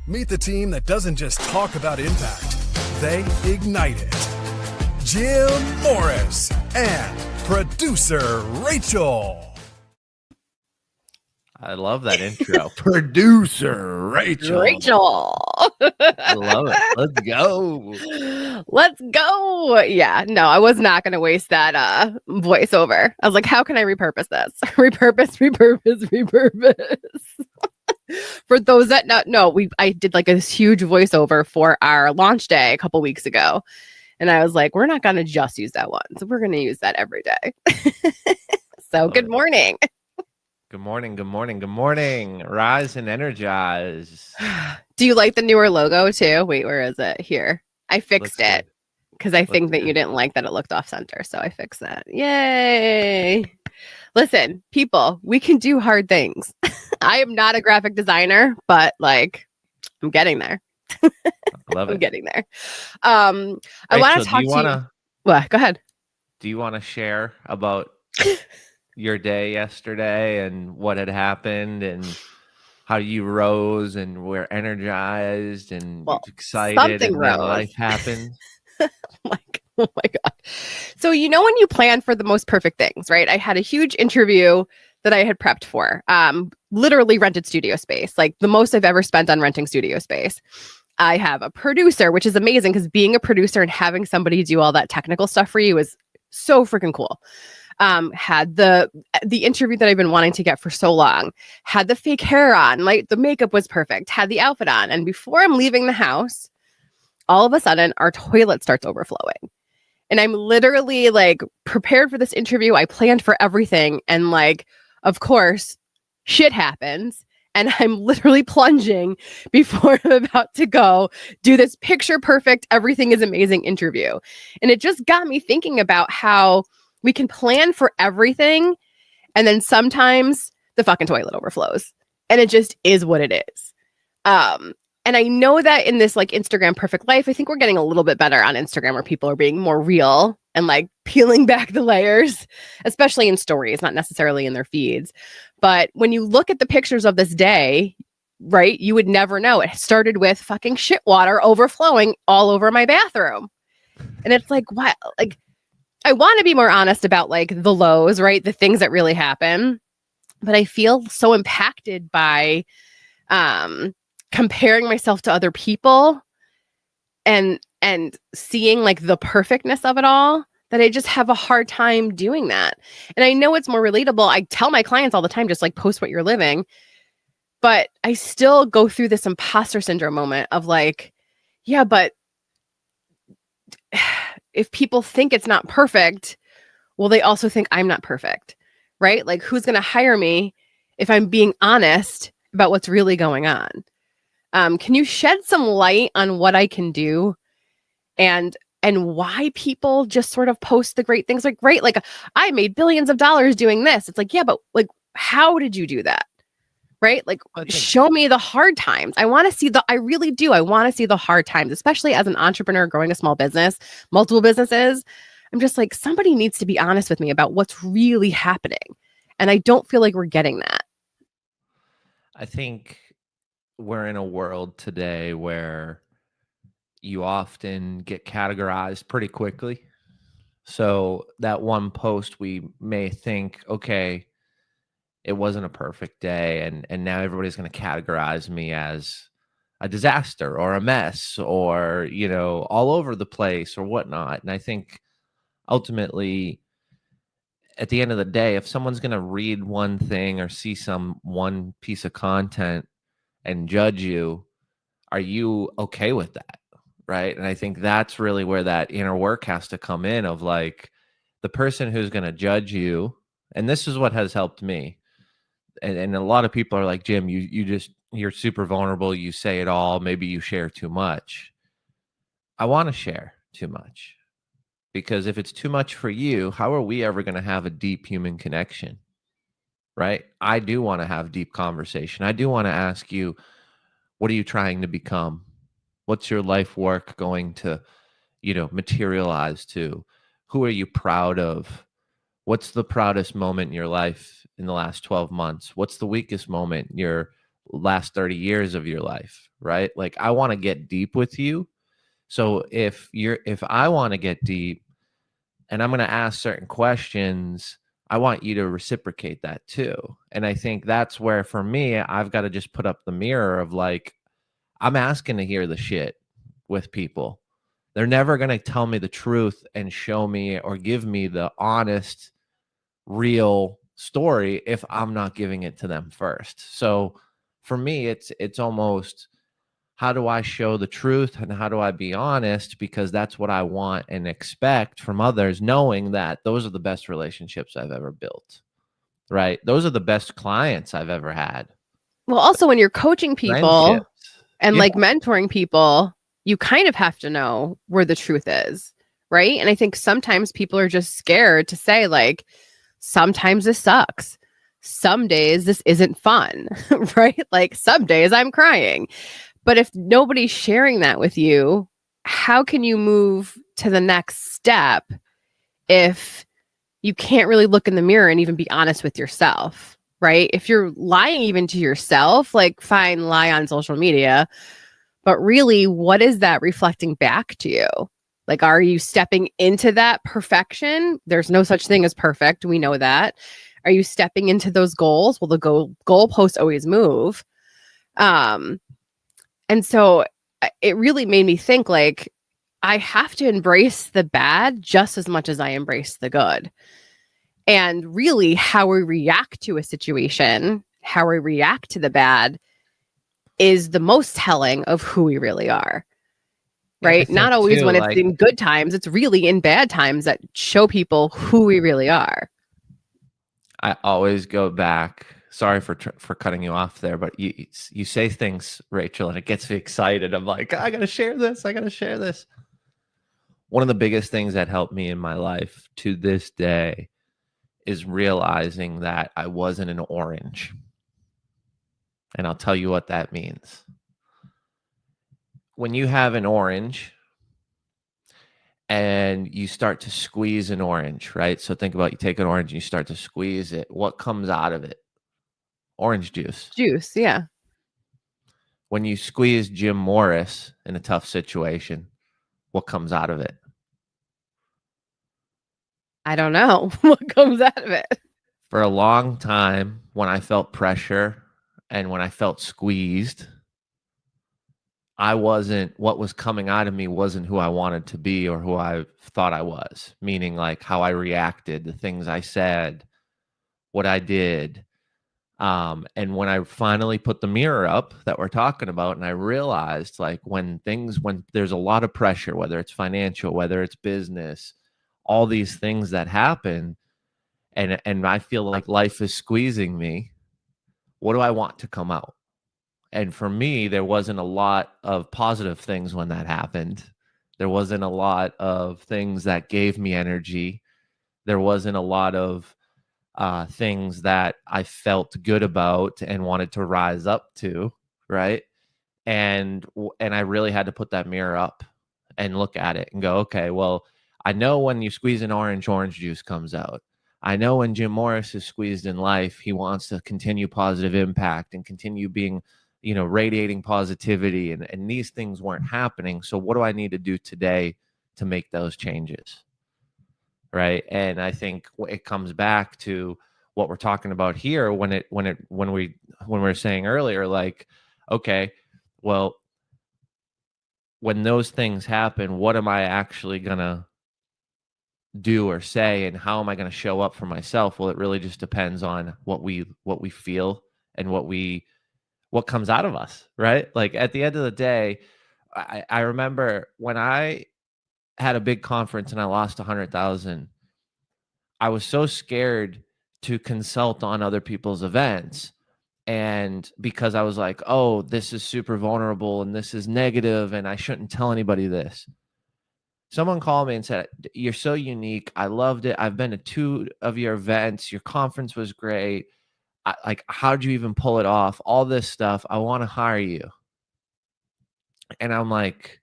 Meet the team that doesn't just talk about impact, they ignite it. Jim Morris and producer Rachel. I love that intro. Producer Rachel. I love it. Let's go. Let's go. Yeah, no, I was not going to waste that voiceover. I was like, how can I repurpose this? repurpose. For those that not know, I did like a huge voiceover for our launch day a couple weeks ago. And I was like, we're not going to just use that once. We're going to use that every day. So good morning. Good morning. Good morning. Good morning. Rise and energize. Do you like the newer logo too? Wait, where is it? Here. I fixed it because I think that you didn't like that it looked off center. So I fixed that. Yay. Listen, people, we can do hard things. I am not a graphic designer, but like I'm getting there. Love it. I'm getting there. Rachel, I want to talk to you. What? Go ahead. Do you want to share about your day yesterday and what had happened and how you rose and were energized and excited and then life happened? Oh my God. So, you know, when you plan for the most perfect things, right? I had a huge interview that I had prepped for, literally rented studio space, like the most I've ever spent on renting studio space. I have a producer, which is amazing because being a producer and having somebody do all that technical stuff for you is so freaking cool. Had the interview that I've been wanting to get for so long, had the fake hair on, like the makeup was perfect, had the outfit on. And before I'm leaving the house, all of a sudden our toilet starts overflowing. And I'm literally like prepared for this interview. I planned for everything. And like, of course, shit happens. And I'm literally plunging before I'm about to go do this picture perfect, everything is amazing interview. And it just got me thinking about how we can plan for everything. And then sometimes the fucking toilet overflows. And it just is what it is. And I know that in this like Instagram perfect life, I think we're getting a little bit better on Instagram where people are being more real and like peeling back the layers, especially in stories, not necessarily in their feeds. But when you look at the pictures of this day, right, you would never know. It started with fucking shit water overflowing all over my bathroom. And it's like, what? Like, I want to be more honest about like the lows, right? The things that really happen. But I feel so impacted by comparing myself to other people and seeing like the perfectness of it all that I just have a hard time doing that. And I know it's more relatable. I tell my clients all the time, just like post what you're living. But I still go through this imposter syndrome moment of like, yeah, but if people think it's not perfect, well, they also think I'm not perfect, right? Like who's going to hire me if I'm being honest about what's really going on? Can you shed some light on what I can do and why people just sort of post the great things? Like, right, like I made billions of dollars doing this. It's like, yeah, but like, how did you do that? Right? Like, show me the hard times. I want to see I really do. I want to see the hard times, especially as an entrepreneur growing a small business, multiple businesses. I'm just like, somebody needs to be honest with me about what's really happening. And I don't feel like we're getting that. I think we're in a world today where you often get categorized pretty quickly. So that one post, we may think, okay, it wasn't a perfect day. And now everybody's going to categorize me as a disaster or a mess or, you know, all over the place or whatnot. And I think ultimately at the end of the day, if someone's going to read one thing or see one piece of content and judge you, are you okay with that? Right. And I think that's really where that inner work has to come in of like the person who's going to judge you. And this is what has helped me. And a lot of people are like, Jim, you're super vulnerable. You say it all. Maybe you share too much. I want to share too much because if it's too much for you, how are we ever going to have a deep human connection? Right. I do want to have deep conversation. I do want to ask you, what are you trying to become? What's your life work going to, materialize to? Who are you proud of? What's the proudest moment in your life in the last 12 months? What's the weakest moment you're last 30 years of your life, right? Like I want to get deep with you. So if I want to get deep and I'm going to ask certain questions, I want you to reciprocate that too. And I think that's where for me, I've got to just put up the mirror of like, I'm asking to hear the shit with people. They're never going to tell me the truth and show me or give me the honest, real story if I'm not giving it to them first. So for me, it's almost, how do I show the truth and how do I be honest? Because that's what I want and expect from others, knowing that those are the best relationships I've ever built, right? Those are the best clients I've ever had. Well, also when you're coaching people Friendships. and Yeah. like mentoring people, you kind of have to know where the truth is, right? And I think sometimes people are just scared to say like, sometimes this sucks. Some days this isn't fun, right? Like some days I'm crying. But if nobody's sharing that with you, how can you move to the next step if you can't really look in the mirror and even be honest with yourself, right? If you're lying even to yourself, like fine, lie on social media, but really, what is that reflecting back to you? Like, are you stepping into that perfection? There's no such thing as perfect. We know that. Are you stepping into those goals? Well, the goalposts always move. And so it really made me think like, I have to embrace the bad just as much as I embrace the good. And really, how we react to a situation, how we react to the bad is the most telling of who we really are. Right? Not always when it's in good times, it's really in bad times that show people who we really are. I always go back. Sorry for cutting you off there, but you say things, Rachel, and it gets me excited. I'm like, I got to share this. I got to share this. One of the biggest things that helped me in my life to this day is realizing that I wasn't an orange. And I'll tell you what that means. When you have an orange and you start to squeeze an orange, right? So think about, you take an orange and you start to squeeze it. What comes out of it? Orange juice. Juice, yeah. When you squeeze Jim Morris in a tough situation, what comes out of it? I don't know what comes out of it. For a long time, when I felt pressure and when I felt squeezed, what was coming out of me wasn't who I wanted to be or who I thought I was, meaning like how I reacted, the things I said, what I did. And when I finally put the mirror up that we're talking about, and I realized like when there's a lot of pressure, whether it's financial, whether it's business, all these things that happen, and I feel like life is squeezing me, what do I want to come out? And for me, there wasn't a lot of positive things when that happened. There wasn't a lot of things that gave me energy. There wasn't a lot of things that I felt good about and wanted to rise up to, right? And I really had to put that mirror up and look at it and go, okay, well, I know when you squeeze an orange juice comes out. I know when Jim Morris is squeezed in life, he wants to continue positive impact and continue being, radiating positivity, and these things weren't happening. So what do I need to do today to make those changes? Right. And I think it comes back to what we're talking about here when we're saying earlier, like, okay, well, when those things happen, what am I actually going to do or say, and how am I going to show up for myself? Well, it really just depends on what we feel and what comes out of us, right? Like at the end of the day, I remember when I had a big conference and I lost 100,000, I was so scared to consult on other people's events. And because I was like, oh, this is super vulnerable and this is negative and I shouldn't tell anybody this. Someone called me and said, you're so unique. I loved it. I've been to 2 of your events. Your conference was great. How'd you even pull it off? All this stuff. I want to hire you. And I'm like,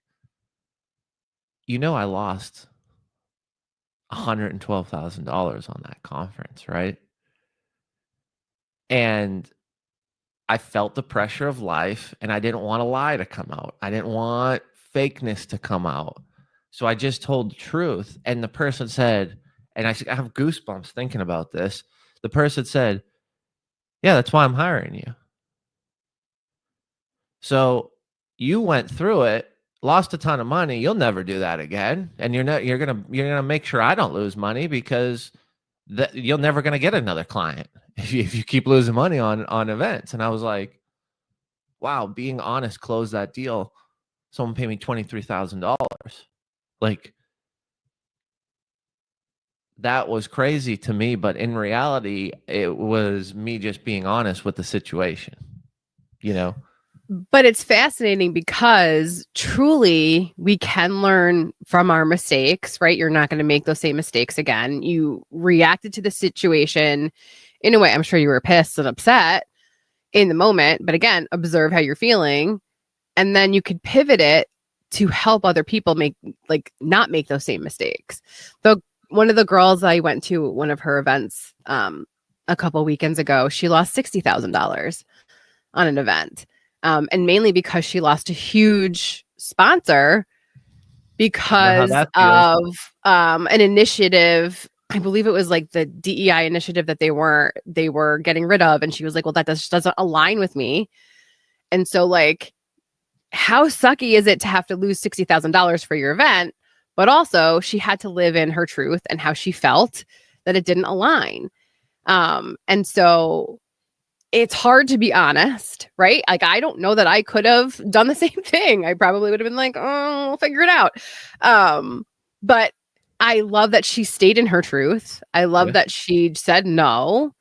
I lost $112,000 on that conference, right? And I felt the pressure of life, and I didn't want a lie to come out. I didn't want fakeness to come out. So I just told the truth. And the person said, and I have goosebumps thinking about this. The person said, yeah, that's why I'm hiring you. So you went through it, lost a ton of money. You'll never do that again. And you're gonna make sure I don't lose money, because you're never gonna get another client if you keep losing money on events. And I was like, wow, being honest closed that deal. Someone paid me $23,000. Like, that was crazy to me, but in reality, it was me just being honest with the situation, you know? But it's fascinating because truly we can learn from our mistakes, right? You're not going to make those same mistakes again. You reacted to the situation in a way. I'm sure you were pissed and upset in the moment, but again, observe how you're feeling. And then you could pivot it to help other people not make those same mistakes. One of the girls I went to one of her events a couple weekends ago, she lost $60,000 on an event. And mainly because she lost a huge sponsor because of an initiative. I believe it was like the DEI initiative that they were getting rid of. And she was like, well, that doesn't align with me. And so like, how sucky is it to have to lose $60,000 for your event? But also she had to live in her truth and how she felt that it didn't align. And so it's hard to be honest, right? Like, I don't know that I could have done the same thing. I probably would have been like, oh, we'll figure it out. But I love that she stayed in her truth. I love that she said no.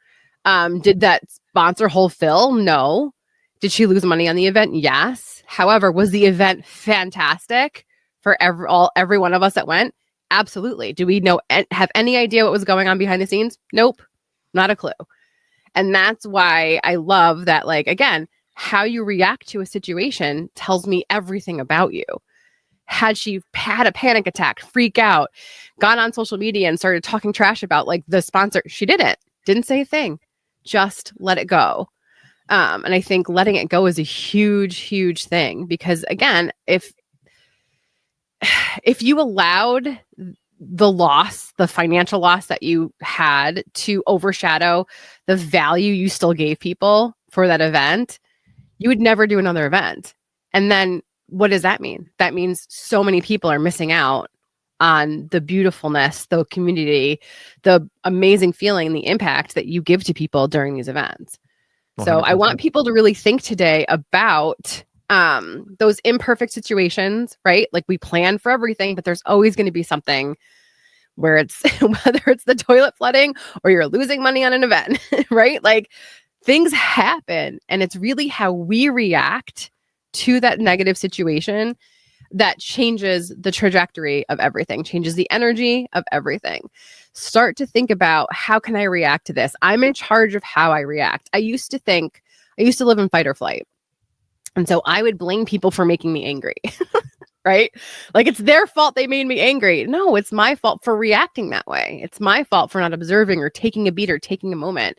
Did that sponsor hole fill? No. Did she lose money on the event? Yes. However, was the event fantastic for every one of us that went? Absolutely. Do we have any idea what was going on behind the scenes? Nope. Not a clue. And that's why I love that, like, again, how you react to a situation tells me everything about you. Had she had a panic attack, freak out, gone on social media and started talking trash about like the sponsor, she didn't say a thing, just let it go. And I think letting it go is a huge, huge thing, because again, if you allowed the financial loss that you had to overshadow the value you still gave people for that event, you would never do another event. And then what does that mean? That means so many people are missing out on the beautifulness, the community, the amazing feeling, the impact that you give to people during these events. 100%. So I want people to really think today about those imperfect situations, right? Like, we plan for everything, but there's always going to be something where it's whether it's the toilet flooding or you're losing money on an event, right? Like, things happen, and it's really how we react to that negative situation that changes the trajectory of everything, changes the energy of everything. Start to think about, how can I react to this? I'm in charge of how I react. I used to live in fight or flight. And so I would blame people for making me angry, right? Like, it's their fault they made me angry. No, it's my fault for reacting that way. It's my fault for not observing or taking a beat or taking a moment.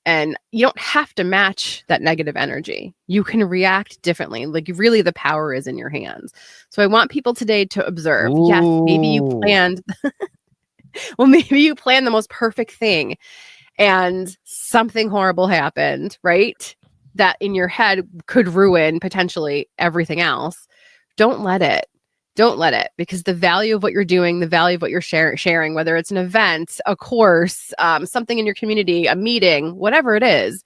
And you don't have to match that negative energy. You can react differently. Like, really, the power is in your hands. So I want people today to observe. Ooh. Yes, maybe you planned, maybe you planned the most perfect thing and something horrible happened, right? That in your head could ruin potentially everything else. Don't let it. Don't let it, because the value of what you're doing, the value of what you're sharing, whether it's an event, a course, something in your community, a meeting, whatever it is,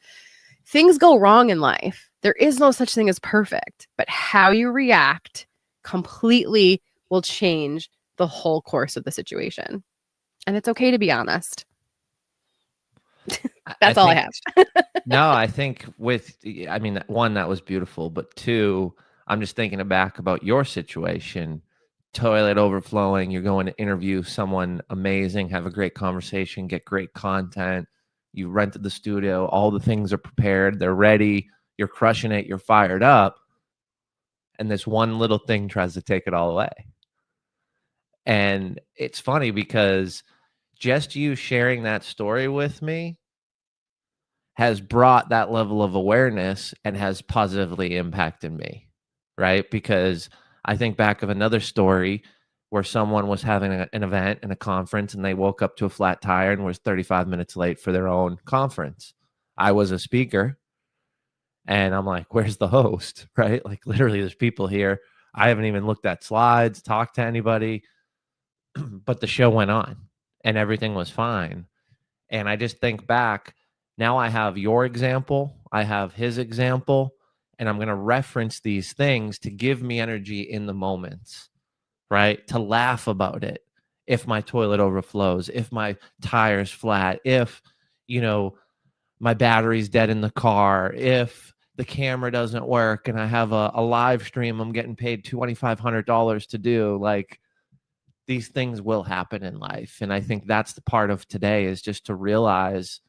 things go wrong in life. There is no such thing as perfect, but how you react completely will change the whole course of the situation. And it's okay to be honest. That's all I have. No, I think one, that was beautiful, but two, I'm just thinking back about your situation, toilet overflowing. You're going to interview someone amazing, have a great conversation, get great content. You rented the studio. All the things are prepared. They're ready. You're crushing it. You're fired up. And this one little thing tries to take it all away. And it's funny because just you sharing that story with me has brought that level of awareness and has positively impacted me, right? Because I think back of another story where someone was having an event and a conference, and they woke up to a flat tire and was 35 minutes late for their own conference. I was a speaker, and I'm like, where's the host, right? Like, literally, there's people here. I haven't even looked at slides, talked to anybody, but the show went on and everything was fine. And I just think back, now I have your example, I have his example, and I'm going to reference these things to give me energy in the moments, right? To laugh about it. If my toilet overflows, if my tire's flat, if, my battery's dead in the car, if the camera doesn't work and I have a live stream I'm getting paid $2,500 to do, like, these things will happen in life. And I think that's the part of today, is just to realize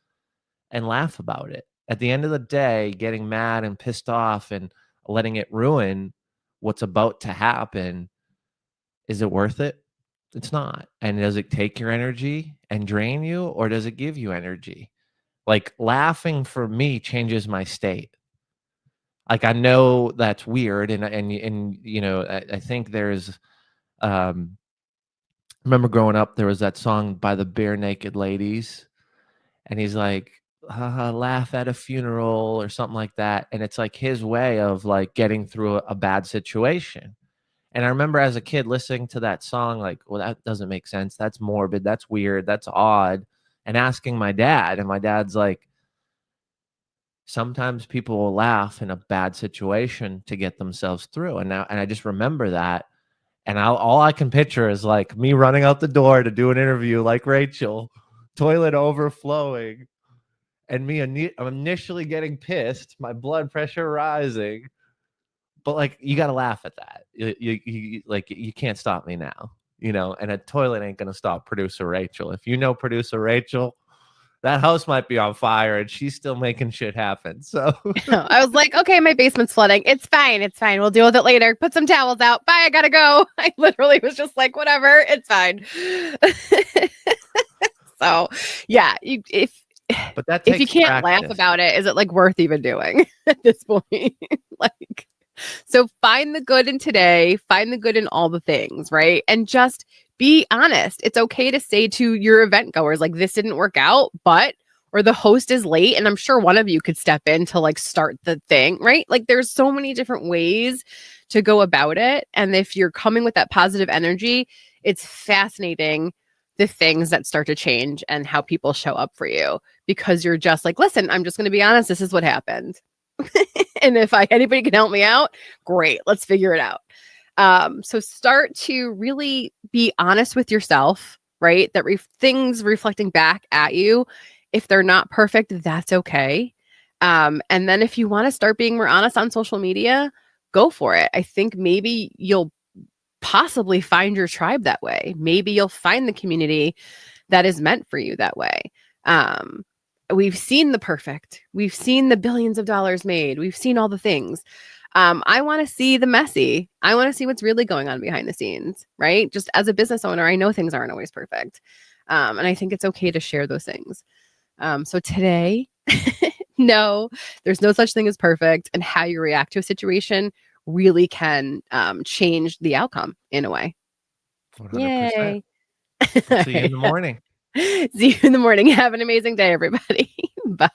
and laugh about it. At the end of the day, getting mad and pissed off and letting it ruin what's about to happen, is it worth it? It's not. And does it take your energy and drain you, or does it give you energy? Like, laughing for me changes my state. Like, I know that's weird. And I think there's, remember growing up, there was that song by the Bare Naked Ladies, and he's like, laugh at a funeral or something like that. And it's like his way of like getting through a bad situation. And I remember as a kid listening to that song, like, well, that doesn't make sense. That's morbid. That's weird. That's odd. And asking my dad, and my dad's like, sometimes people will laugh in a bad situation to get themselves through. And I just remember that. And all I can picture is like me running out the door to do an interview like Rachel, toilet overflowing, and me initially getting pissed, my blood pressure rising. But like, you got to laugh at that. You can't stop me now, and a toilet ain't going to stop producer Rachel. If you know producer Rachel, that house might be on fire and she's still making shit happen. So I was like, okay, my basement's flooding. It's fine. It's fine. We'll deal with it later. Put some towels out. Bye. I gotta go. I literally was just like, whatever. It's fine. So yeah, but that if you can't practice. laugh about it, is it like worth even doing at this point? Like, so find the good in today, find the good in all the things, right? And just be honest. It's okay to say to your event goers, like, this didn't work out, or the host is late. And I'm sure one of you could step in to like start the thing, right? Like, there's so many different ways to go about it. And if you're coming with that positive energy, it's fascinating the things that start to change and how people show up for you, because you're just like, listen, I'm just going to be honest. This is what happened. And if anybody can help me out, great, let's figure it out. So start to really be honest with yourself, right? That things reflecting back at you, if they're not perfect, that's okay. And then if you want to start being more honest on social media, go for it. I think maybe you'll possibly find your tribe that way. Maybe you'll find the community that is meant for you that way. We've seen the perfect. We've seen the billions of dollars made. We've seen all the things. I want to see the messy. I want to see what's really going on behind the scenes, right? Just as a business owner, I know things aren't always perfect. And I think it's okay to share those things. So today, no, there's no such thing as perfect. And how you react to a situation really can change the outcome in a way. 100%. Yay. See you in the morning. See you in the morning. Have an amazing day, everybody. Bye.